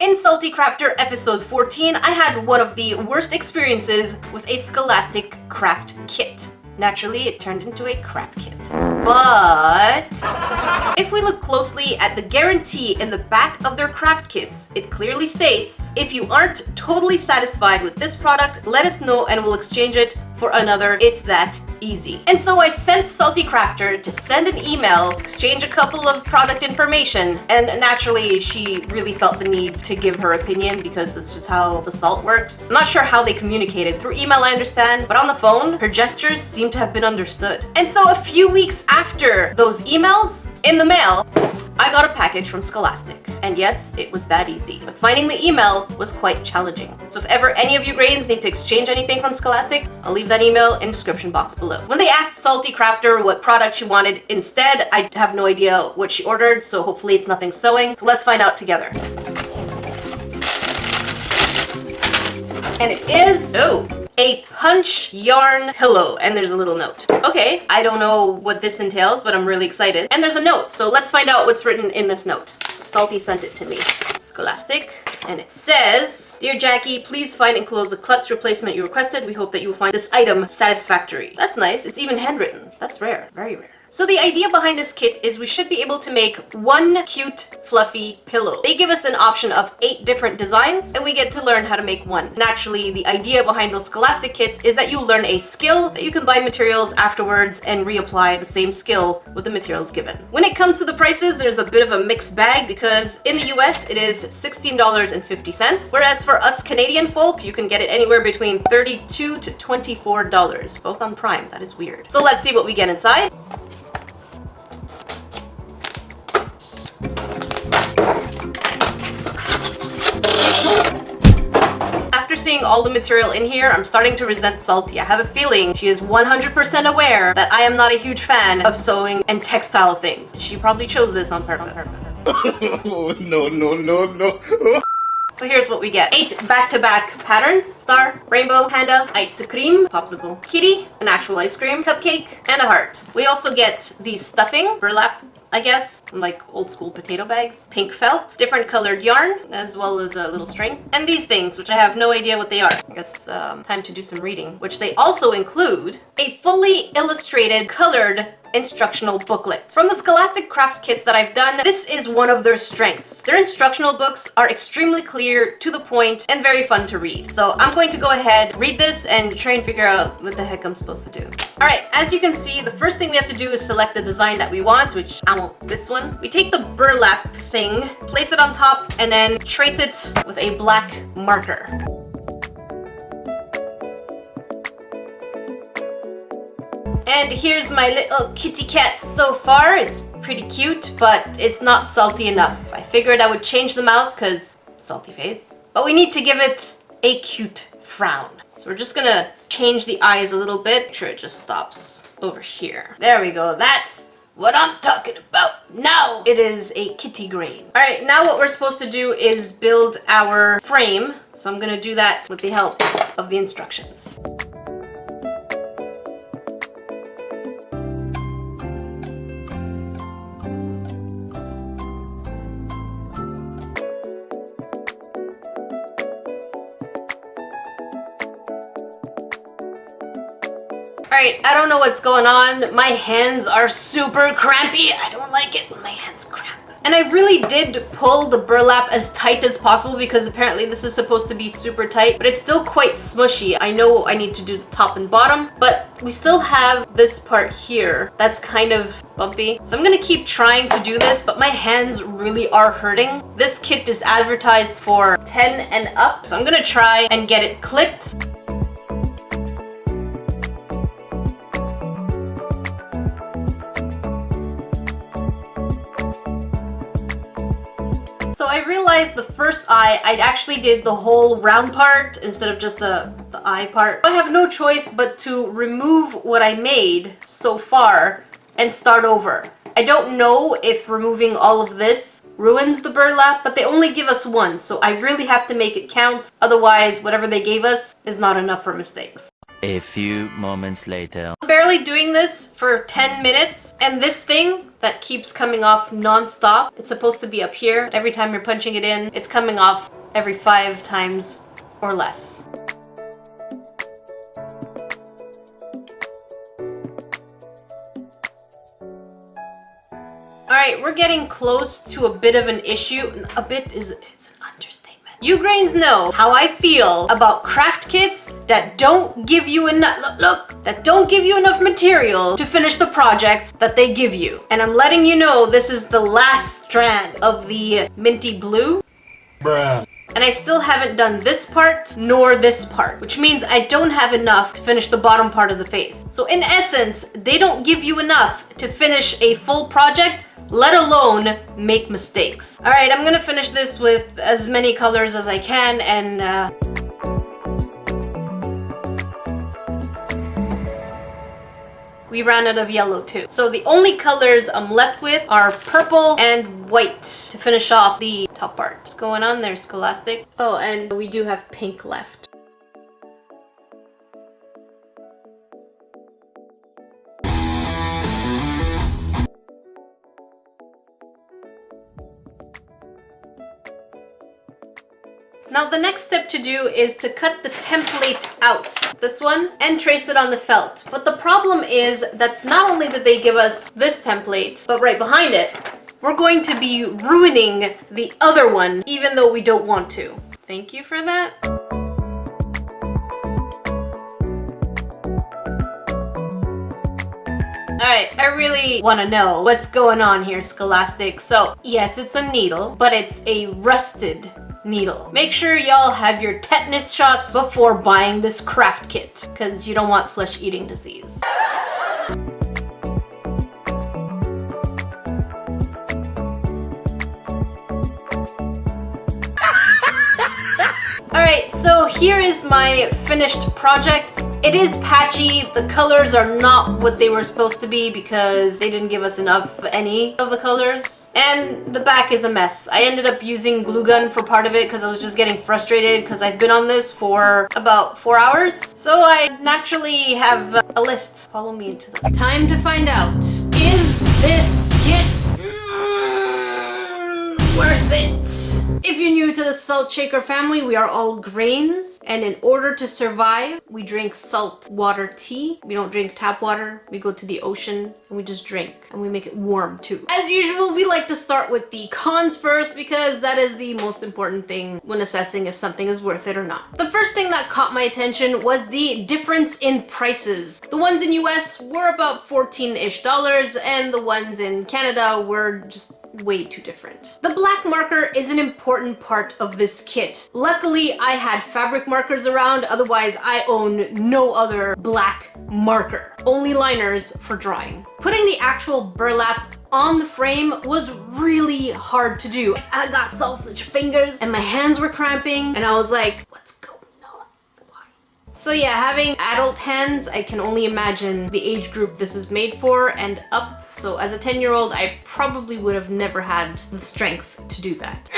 In SaltEcrafter episode 14, I had one of the worst experiences with a Scholastic craft kit. Naturally, it turned into a crap kit. But if we look closely at the guarantee in the back of their craft kits, it clearly states, if you aren't totally satisfied with this product, let us know and we'll exchange it for another. It's that easy. And so I sent SaltEcrafter to send an email, exchange a couple of product information, and naturally she really felt the need to give her opinion because that's just how the salt works. I'm not sure how they communicated. Through email I understand, but on the phone, her gestures seem to have been understood. And so a few weeks after those emails, in the mail, I got a package from Scholastic. And yes, it was that easy. But finding the email was quite challenging. So if ever any of you grains need to exchange anything from Scholastic, I'll leave that email in the description box below. When they asked SaltEcrafter what product she wanted instead, I have no idea what she ordered, so hopefully it's nothing sewing. So let's find out together. And it is, a punch yarn pillow, and there's a little note. Okay, I don't know what this entails, but I'm really excited. And there's a note, so let's find out what's written in this note. Salty sent it to me. Scholastic, and it says, Dear Jackie, please find and close the klutz replacement you requested. We hope that you will find this item satisfactory. That's nice. It's even handwritten. That's rare. Very rare. So the idea behind this kit is we should be able to make one cute, fluffy pillow. They give us an option of 8 different designs, and we get to learn how to make one. Naturally, the idea behind those Scholastic kits is that you learn a skill that you can buy materials afterwards and reapply the same skill with the materials given. When it comes to the prices, there's a bit of a mixed bag because in the US it is $16.50, whereas for us Canadian folk, you can get it anywhere between $32 to $24, both on Prime. That is weird. So let's see what we get inside. After seeing all the material in here, I'm starting to resent Salty. I have a feeling she is 100% aware that I am not a huge fan of sewing and textile things. She probably chose this on purpose. No. So here's what we get. 8 back-to-back patterns. Star, rainbow, panda, ice cream, popsicle, kitty, an actual ice cream, cupcake, and a heart. We also get the stuffing, burlap, I guess, like old school potato bags, pink felt, different colored yarn, as well as a little string, and these things, which I have no idea what they are. I guess time to do some reading, which they also include a fully illustrated, colored instructional booklet. From the Scholastic craft kits that I've done, this is one of their strengths. Their instructional books are extremely clear, to the point, and very fun to read. So I'm going to go ahead, read this, and try and figure out what the heck I'm supposed to do. Alright, as you can see, the first thing we have to do is select the design that we want, which I want this one. We take the burlap thing, place it on top, and then trace it with a black marker. And here's my little kitty cat so far. It's pretty cute, but it's not salty enough. I figured I would change the mouth because salty face. But we need to give it a cute frown. So we're just gonna change the eyes a little bit. Make sure it just stops over here. There we go. That's what I'm talking about. Now it is a kitty grain. All right, now what we're supposed to do is build our frame. So I'm gonna do that with the help of the instructions. Alright, I don't know what's going on. My hands are super crampy. I don't like it when my hands cramp. And I really did pull the burlap as tight as possible because apparently this is supposed to be super tight, but it's still quite smushy. I know I need to do the top and bottom, but we still have this part here that's kind of bumpy. So I'm gonna keep trying to do this, but my hands really are hurting. This kit is advertised for 10 and up, so I'm gonna try and get it clipped. So I realized the first eye, I actually did the whole round part instead of just the eye part. I have no choice but to remove what I made so far and start over. I don't know if removing all of this ruins the burlap, but they only give us one, so I really have to make it count. Otherwise, whatever they gave us is not enough for mistakes. A few moments later. I'm barely doing this for 10 minutes, and this thing that keeps coming off non-stop, it's supposed to be up here. Every time you're punching it in, it's coming off every 5 times or less. Alright, we're getting close to a bit of an issue. A bit is it's an understatement. You grains know how I feel about craft kits that don't give you enough, that don't give you enough material to finish the projects that they give you. And I'm letting you know this is the last strand of the minty blue. Bruh. And I still haven't done this part nor this part, which means I don't have enough to finish the bottom part of the face. So in essence, they don't give you enough to finish a full project, let alone make mistakes. All right, I'm gonna finish this with as many colors as I can, and we ran out of yellow too. So the only colors I'm left with are purple and white to finish off the top part. What's going on there, Scholastic? Oh, and we do have pink left. Now the next step to do is to cut the template out, this one, and trace it on the felt. But the problem is that not only did they give us this template, but right behind it, we're going to be ruining the other one, even though we don't want to. Thank you for that. Alright, I really want to know what's going on here, Scholastic. So, yes, it's a needle, but it's a rusted needle. Make sure y'all have your tetanus shots before buying this craft kit, because you don't want flesh-eating disease. Alright, so here is my finished project. It is patchy. The colors are not what they were supposed to be because they didn't give us enough of any of the colors. And the back is a mess. I ended up using glue gun for part of it because I was just getting frustrated because I've been on this for about 4 hours. So I naturally have a list. Follow me into the time to find out. Is this kit worth it? If you're new to the salt shaker family, we are all grains, and in order to survive, we drink salt water tea. We don't drink tap water. We go to the ocean and we just drink, and we make it warm too. As usual, we like to start with the cons first because that is the most important thing when assessing if something is worth it or not. The first thing that caught my attention was the difference in prices. The ones in US were about $14-ish, and the ones in Canada were just way too different. The black marker is an important part of this kit. Luckily, I had fabric markers around, otherwise I own no other black marker. Only liners for drawing. Putting the actual burlap on the frame was really hard to do. I got sausage fingers and my hands were cramping and I was like, what's going on? Why? So yeah, having adult hands, I can only imagine the age group this is made for and up. So as a 10-year-old, I probably would have never had the strength to do that.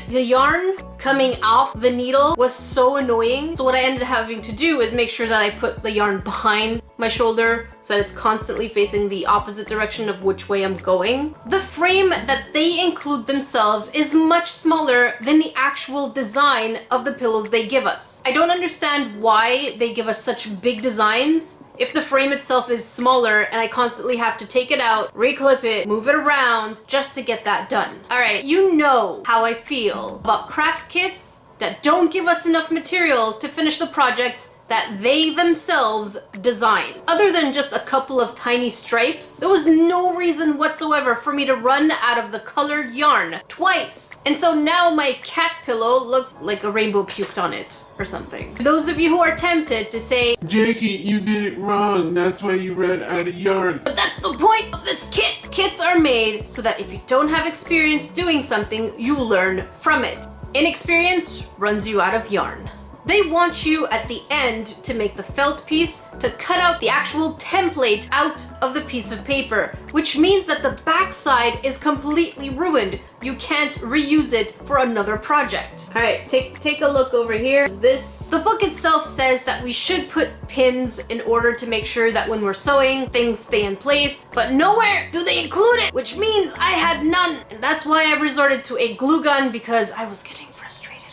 The yarn coming off the needle was so annoying. So what I ended up having to do is make sure that I put the yarn behind my shoulder so that it's constantly facing the opposite direction of which way I'm going. The frame that they include themselves is much smaller than the actual design of the pillows they give us. I don't understand why they give us such big designs if the frame itself is smaller and I constantly have to take it out, reclip it, move it around just to get that done. Alright, you know how I feel about craft kits that don't give us enough material to finish the projects that they themselves design. Other than just a couple of tiny stripes, there was no reason whatsoever for me to run out of the colored yarn twice. And so now my cat pillow looks like a rainbow puked on it or something. Those of you who are tempted to say, Jakey, you did it wrong. That's why you ran out of yarn. but that's the point of this kit. Kits are made so that if you don't have experience doing something, you learn from it. Inexperience runs you out of yarn. They want you at the end to make the felt piece to cut out the actual template out of the piece of paper, which means that the backside is completely ruined. You can't reuse it for another project. All right, take a look over here. The book itself says that we should put pins in order to make sure that when we're sewing, things stay in place, but nowhere do they include it, which means I had none. And that's why I resorted to a glue gun, because I was getting frustrated.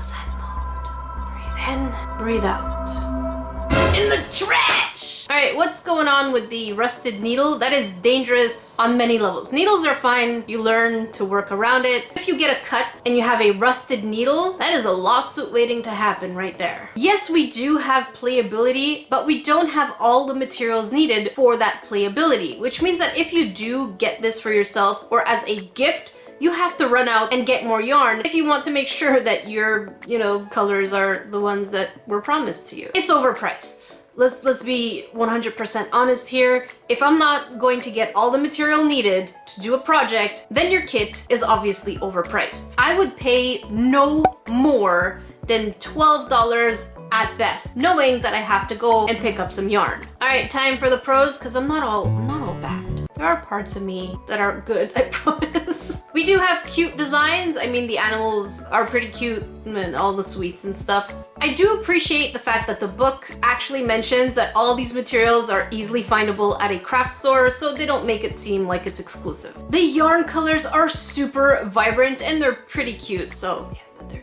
Zen mode. Breathe in, breathe out. In the trash! All right, what's going on with the rusted needle? That is dangerous on many levels. Needles are fine. You learn to work around it. If you get a cut and you have a rusted needle, that is a lawsuit waiting to happen right there. Yes, we do have playability, but we don't have all the materials needed for that playability, which means that if you do get this for yourself or as a gift, you have to run out and get more yarn if you want to make sure that your, colors are the ones that were promised to you. It's overpriced. Let's be 100% honest here. If I'm not going to get all the material needed to do a project, then your kit is obviously overpriced. I would pay no more than $12 at best, knowing that I have to go and pick up some yarn. All right, time for the pros, because I'm not all bad. There are parts of me that are good, I promise. We do have cute designs. I mean, the animals are pretty cute and all the sweets and stuff. I do appreciate the fact that the book actually mentions that all these materials are easily findable at a craft store, so they don't make it seem like it's exclusive. The yarn colors are super vibrant and they're pretty cute, so yeah,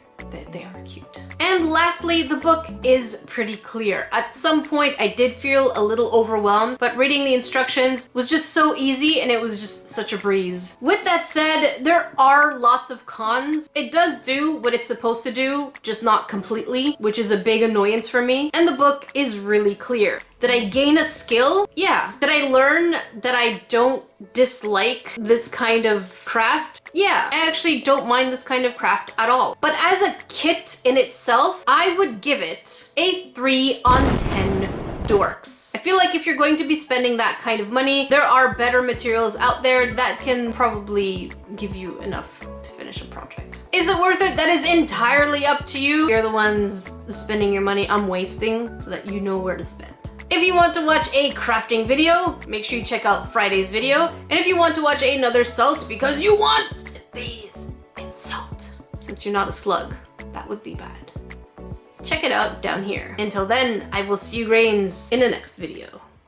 they are cute. And lastly, the book is pretty clear. At some point, I did feel a little overwhelmed, but reading the instructions was just so easy and it was just such a breeze. With that said, there are lots of cons. It does do what it's supposed to do, just not completely, which is a big annoyance for me. And the book is really clear. Did I gain a skill? Yeah. Did I learn that I don't dislike this kind of craft? Yeah, I actually don't mind this kind of craft at all. But as a kit in itself, I would give it a 3 on 10 dorks. I feel like if you're going to be spending that kind of money, there are better materials out there that can probably give you enough to finish a project. Is it worth it? That is entirely up to you. You're the ones spending your money I'm wasting so that you know where to spend. If you want to watch a crafting video, make sure you check out Friday's video. And if you want to watch another salt because you want to bathe in salt, since you're not a slug, that would be bad. Check it out down here. Until then, I will see you grains in the next video.